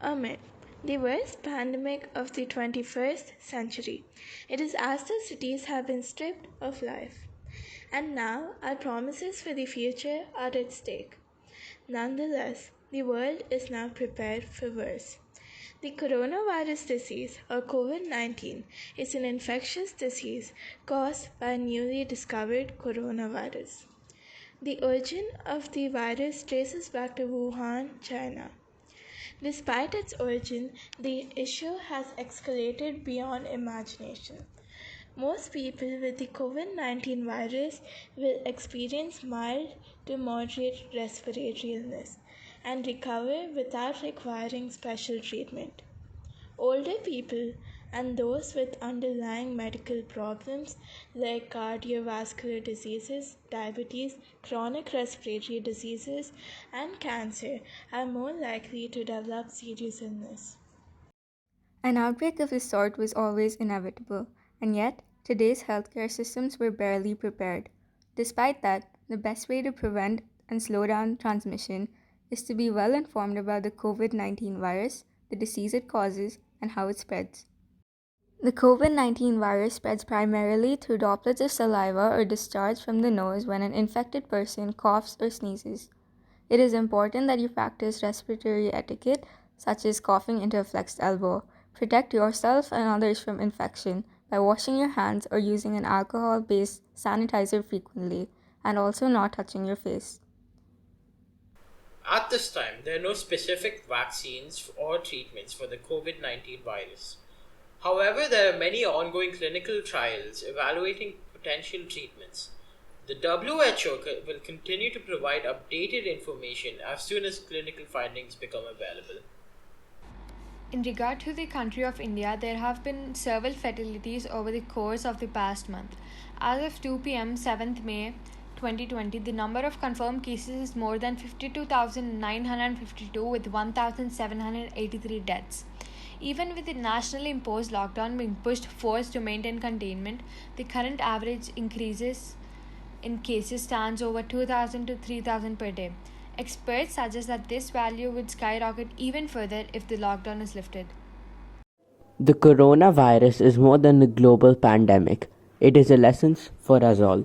Amid the worst pandemic of the 21st century, it is as though cities have been stripped of life, and now our promises for the future are at stake. Nonetheless, the world is now prepared for worse. The coronavirus disease, or COVID 19, is an infectious disease caused by a newly discovered coronavirus. The origin of the virus traces back to Wuhan, China. Despite its origin, the issue has escalated beyond imagination. Most people with the COVID 19 virus will experience mild to moderate respiratory illness and recover without requiring special treatment. Older people and those with underlying medical problems like cardiovascular diseases, diabetes, chronic respiratory diseases, and cancer are more likely to develop serious illness. An outbreak of this sort was always inevitable, and yet today's healthcare systems were barely prepared. Despite that, the best way to prevent and slow down transmission is to be well informed about the COVID 19 virus, the disease it causes, and how it spreads. The COVID 19 virus spreads primarily through droplets of saliva or discharge from the nose when an infected person coughs or sneezes. It is important that you practice respiratory etiquette, such as coughing into a flexed elbow. Protect yourself and others from infection by washing your hands or using an alcohol based sanitizer frequently, and also not touching your face. At this time, there are no specific vaccines or treatments for the COVID 19 virus. However, there are many ongoing clinical trials evaluating potential treatments. The WHO will continue to provide updated information as soon as clinical findings become available. In regard to the country of India, there have been several fatalities over the course of the past month. As of 2 pm 7th May 2020, the number of confirmed cases is more than 52,952 with 1,783 deaths. Even with the nationally imposed lockdown being pushed forth to maintain containment, the current average increases in cases stands over 2,000 to 3,000 per day. Experts suggest that this value would skyrocket even further if the lockdown is lifted. The coronavirus is more than a global pandemic. It is a lesson for us all.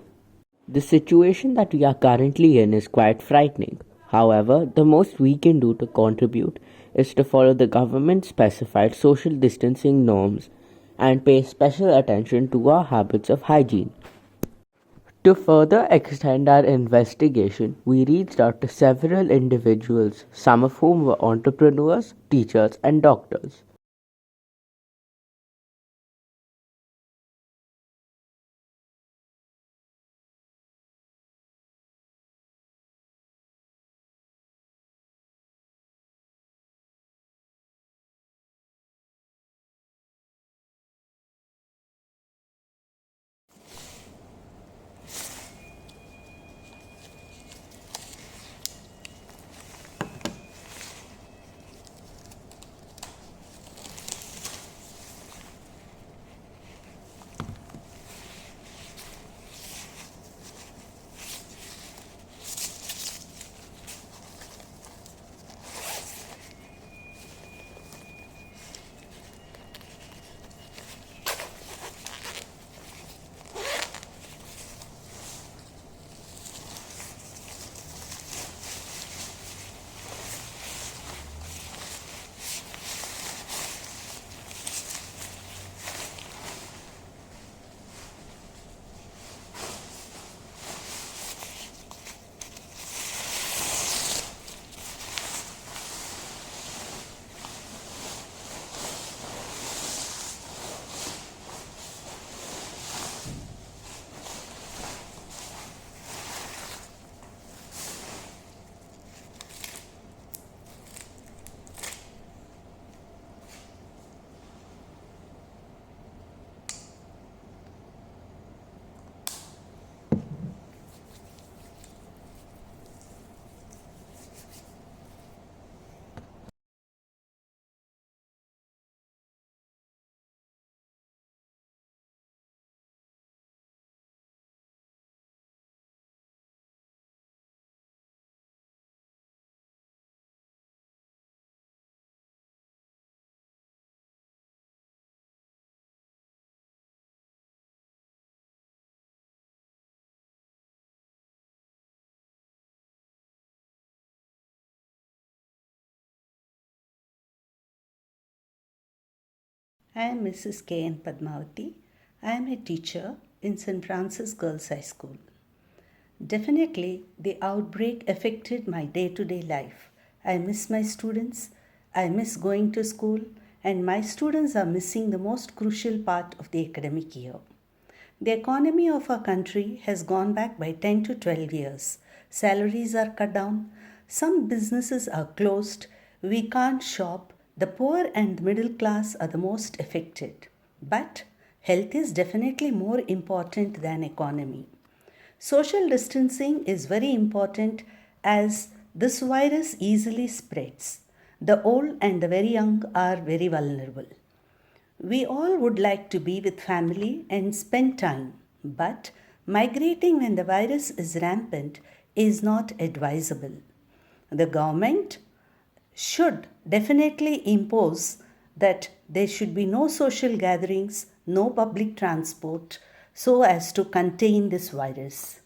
The situation that we are currently in is quite frightening. However, the most we can do to contribute is to follow the government specified social distancing norms and pay special attention to our habits of hygiene. To further extend our investigation, we reached out to several individuals, some of whom were entrepreneurs, teachers, and doctors. I am Mrs. K.N. Padmavati. I am a teacher in St. Francis Girls High School. Definitely, the outbreak affected my day to day life. I miss my students, I miss going to school, and my students are missing the most crucial part of the academic year. The economy of our country has gone back by 10 to 12 years. Salaries are cut down, some businesses are closed, we can't shop, the poor and middle class are the most affected. But health is definitely more important than economy. Social distancing is very important as this virus easily spreads. The old and the very young are very vulnerable. We all would like to be with family and spend time, but migrating when the virus is rampant is not advisable. The government should definitely impose that there should be no social gatherings, no public transport, so as to contain this virus.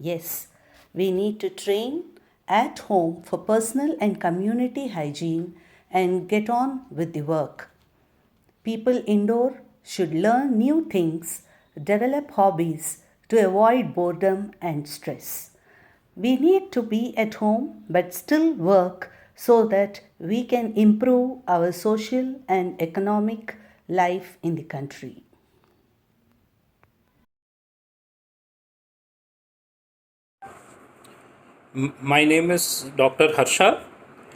Yes, we need to train at home for personal and community hygiene and get on with the work. People indoor should learn new things, develop hobbies to avoid boredom and stress. We need to be at home but still work so that we can improve our social and economic life in the country. My name is Dr. Harsha.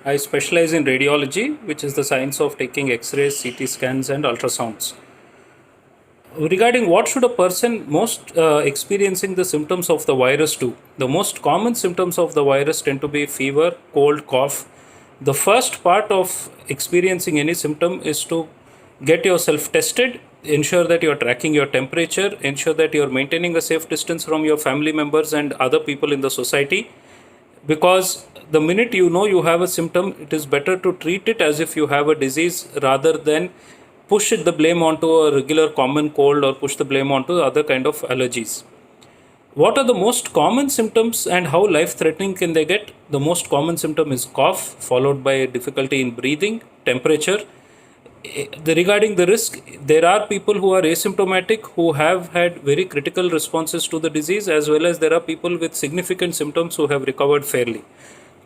I specialize in radiology, which is the science of taking X-rays, CT scans, and ultrasounds. Regarding what should a person most experiencing the symptoms of the virus do? The most common symptoms of the virus tend to be fever, cold, cough. The first part of experiencing any symptom is to get yourself tested, ensure that you're tracking your temperature, ensure that you're maintaining a safe distance from your family members and other people in the society. Because the minute you know you have a symptom, it is better to treat it as if you have a disease rather than push the blame onto a regular common cold or push the blame onto other kind of allergies. What are the most common symptoms and how life-threatening can they get? The most common symptom is cough, followed by difficulty in breathing, temperature. Regarding the risk, there are people who are asymptomatic who have had very critical responses to the disease, as well as there are people with significant symptoms who have recovered fairly.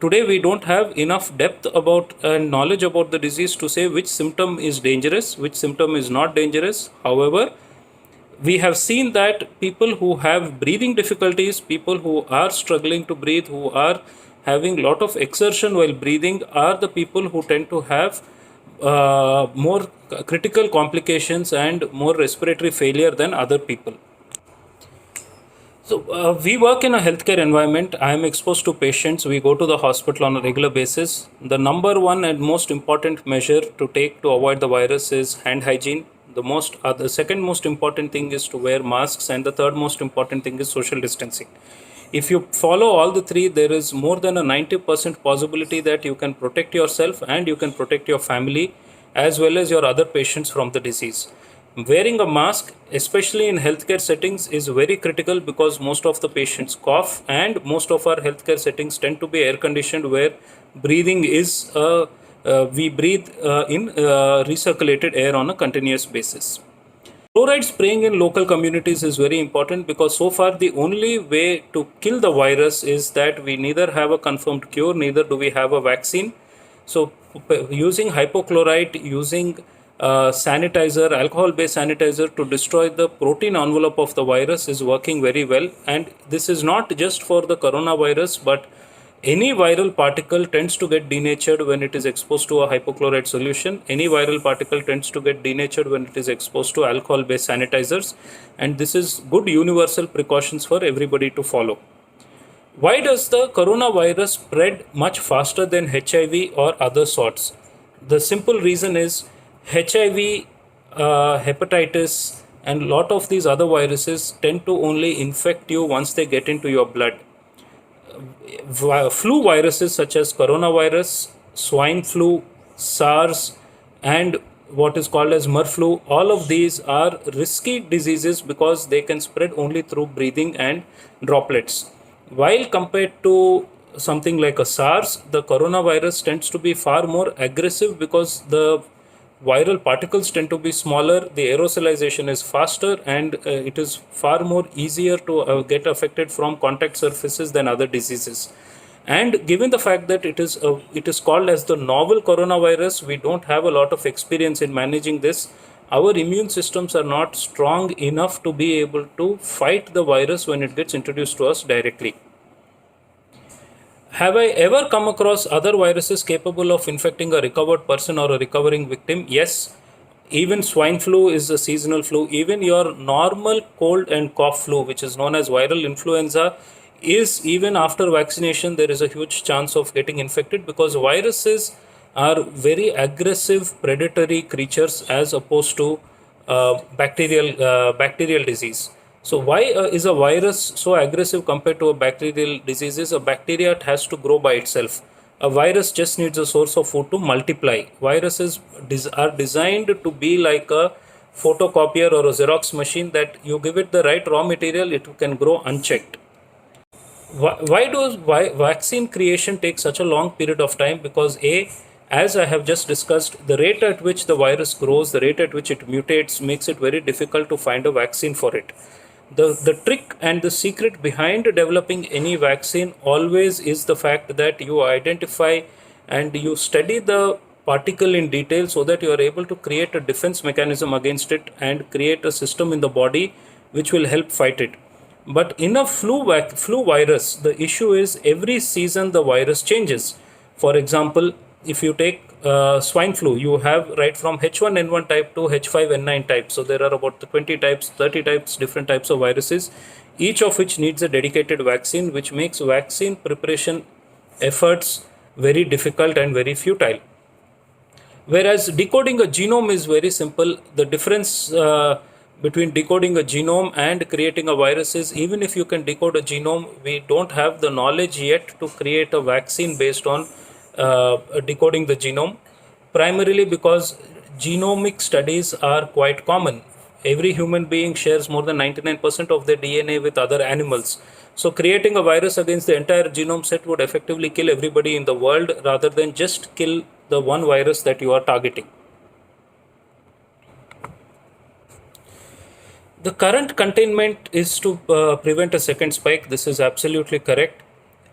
Today we don't have enough depth about and knowledge about the disease to say which symptom is dangerous, which symptom is not dangerous. However, we have seen that people who have breathing difficulties, people who are struggling to breathe, who are having a lot of exertion while breathing, are the people who tend to have more critical complications and more respiratory failure than other people. So we work in a healthcare environment. I am exposed to patients. We go to the hospital on a regular basis. The number one and most important measure to take to avoid the virus is hand hygiene. The second most important thing is to wear masks, and the third most important thing is social distancing. If you follow all the three, there is more than a 90% possibility that you can protect yourself and you can protect your family as well as your other patients from the disease. Wearing a mask, especially in healthcare settings, is very critical because most of the patients cough, and most of our healthcare settings tend to be air conditioned where breathing is we breathe in recirculated air on a continuous basis. Fluoride spraying in local communities is very important because so far the only way to kill the virus is that we neither have a confirmed cure, neither do we have a vaccine. So using hypochlorite, using sanitizer, alcohol-based sanitizer to destroy the protein envelope of the virus is working very well. And this is not just for the coronavirus, but any viral particle tends to get denatured when it is exposed to a hypochlorite solution. Any viral particle tends to get denatured when it is exposed to alcohol-based sanitizers. And this is good universal precautions for everybody to follow. Why does the coronavirus spread much faster than HIV or other sorts? The simple reason is HIV, hepatitis, and a lot of these other viruses tend to only infect you once they get into your blood. Flu viruses such as coronavirus, swine flu, SARS, and what is called as Murflu, all of these are risky diseases because they can spread only through breathing and droplets. While compared to something like a SARS, the coronavirus tends to be far more aggressive because the viral particles tend to be smaller, the aerosolization is faster, and it is far more easier to get affected from contact surfaces than other diseases. And given the fact that it is called as the novel coronavirus, we don't have a lot of experience in managing this. Our immune systems are not strong enough to be able to fight the virus when it gets introduced to us directly. Have I ever come across other viruses capable of infecting a recovered person or a recovering victim? Yes. Even swine flu is a seasonal flu. Even your normal cold and cough flu, which is known as viral influenza, is even after vaccination, there is a huge chance of getting infected, because viruses are very aggressive predatory creatures as opposed to bacterial disease. So why is a virus so aggressive compared to a bacterial disease? A bacteria has to grow by itself. A virus just needs a source of food to multiply. Viruses are designed to be like a photocopier or a Xerox machine, that you give it the right raw material, it can grow unchecked. Why does vaccine creation take such a long period of time? Because as I have just discussed, the rate at which the virus grows, the rate at which it mutates, makes it very difficult to find a vaccine for it. The trick and the secret behind developing any vaccine always is the fact that you identify and you study the particle in detail, so that you are able to create a defense mechanism against it and create a system in the body which will help fight it. But in a flu virus, the issue is every season the virus changes. For example, if you take swine flu, you have right from H1N1 type to H5N9 type. So there are about 20 types, 30 types, different types of viruses, each of which needs a dedicated vaccine, which makes vaccine preparation efforts very difficult and very futile. Whereas decoding a genome is very simple. The difference between decoding a genome and creating a virus is, even if you can decode a genome, we don't have the knowledge yet to create a vaccine based on decoding the genome, primarily because genomic studies are quite common. Every human being shares more than 99% of their DNA with other animals. So creating a virus against the entire genome set would effectively kill everybody in the world, rather than just kill the one virus that you are targeting. The current containment is to prevent a second spike. This is absolutely correct.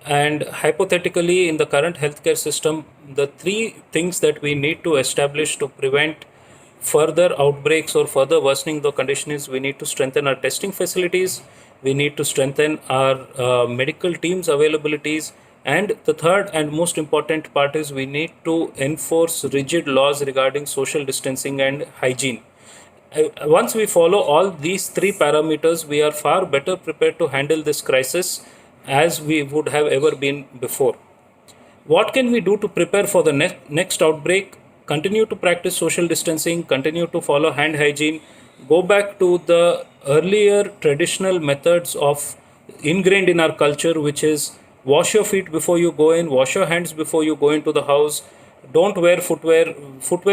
And hypothetically, in the current healthcare system, the three things that we need to establish to prevent further outbreaks or further worsening the condition is, we need to strengthen our testing facilities, we need to strengthen our medical teams availabilities, and the third and most important part is we need to enforce rigid laws regarding social distancing and hygiene. Once we follow all these three parameters, we are far better prepared to handle this crisis as we would have ever been before. What can we do to prepare for the next outbreak? Continue to practice social distancing, continue to follow hand hygiene, go back to the earlier traditional methods of ingrained in our culture, which is wash your feet before you go in, wash your hands before you go into the house. Don't wear footwear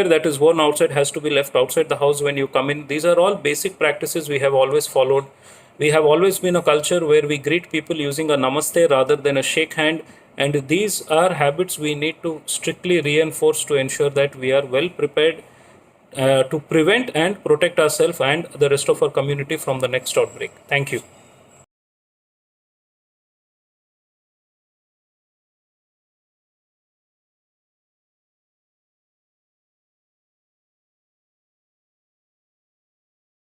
that is worn outside has to be left outside the house when you come in. These are all basic practices we have always followed. We have always been a culture where we greet people using a namaste rather than a shake hand, and these are habits we need to strictly reinforce to ensure that we are well prepared to prevent and protect ourselves and the rest of our community from the next outbreak. Thank you.